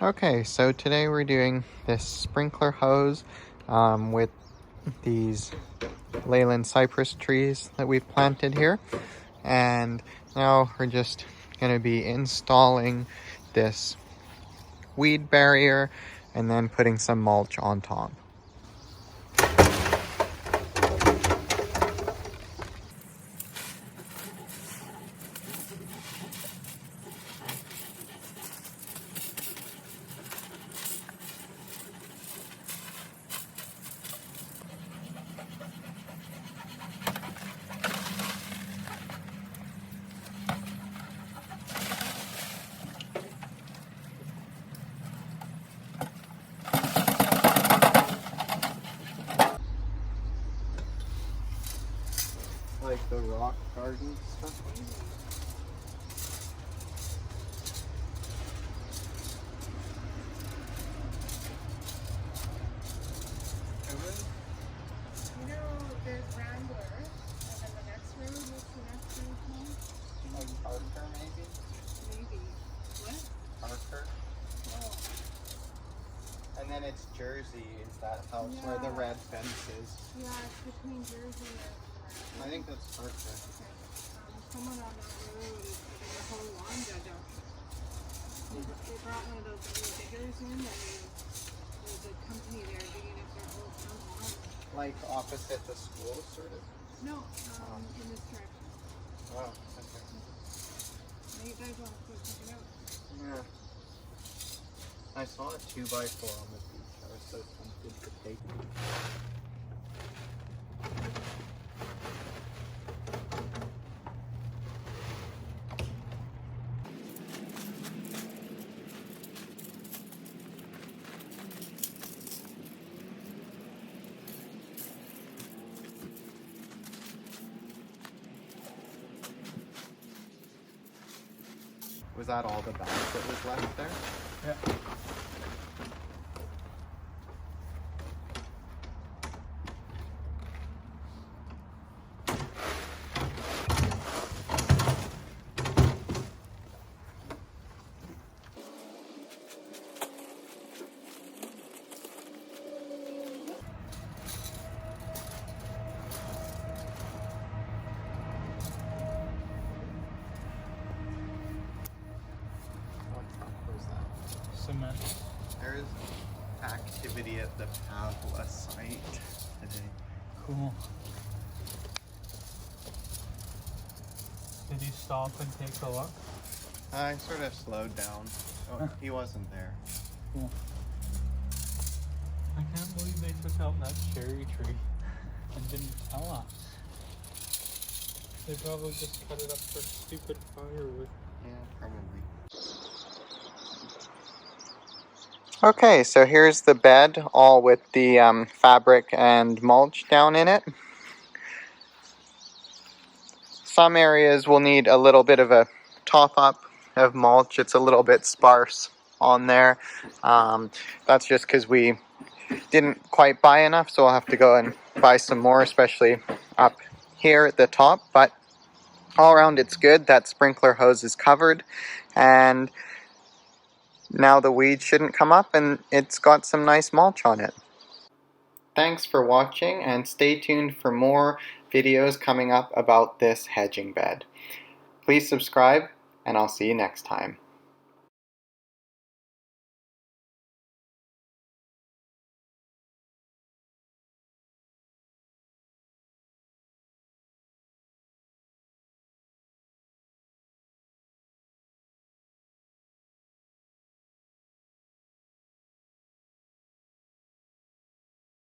Okay, so today we're doing this sprinkler hose with these Leyland cypress trees that we've planted here. And now we're just going to be installing this weed barrier and then putting some mulch on top. Like the rock garden stuff. You know, there's Rambler, and then the next road, what's the next road called? Like Parker, maybe? Maybe. What? Parker. Oh. And then it's Jersey, is that house where the red fence is. Yeah, it's between Jersey and Rambler. I think that's Parker. Okay. Someone on that road is putting a whole lawn bed up. They brought one of those little diggers in, and there's a company there digging up their whole front lawn. Like opposite the school, sort of? No, in this direction. Wow, okay. Now you guys want to go check it out. Yeah. I saw a 2x4 on the beach. I was so tempted to take it. Was that all the bags that was left there? Yeah. Cement. There's activity at the Pavla site today. Cool. Did you stop and take a look? I sort of slowed down. Oh, he wasn't there. Cool. I can't believe they took out that cherry tree and didn't tell us. They probably just cut it up for stupid firewood. Yeah, probably. Okay, so here's the bed, all with the fabric and mulch down in it. Some areas will need a little bit of a top-up of mulch. It's a little bit sparse on there. That's just because we didn't quite buy enough, so I'll have to go and buy some more, especially up here at the top. But all around it's good. That sprinkler hose is covered, and now the weeds shouldn't come up, and it's got some nice mulch on it. Thanks for watching, and stay tuned for more videos coming up about this hedging bed. Please subscribe, and I'll see you next time.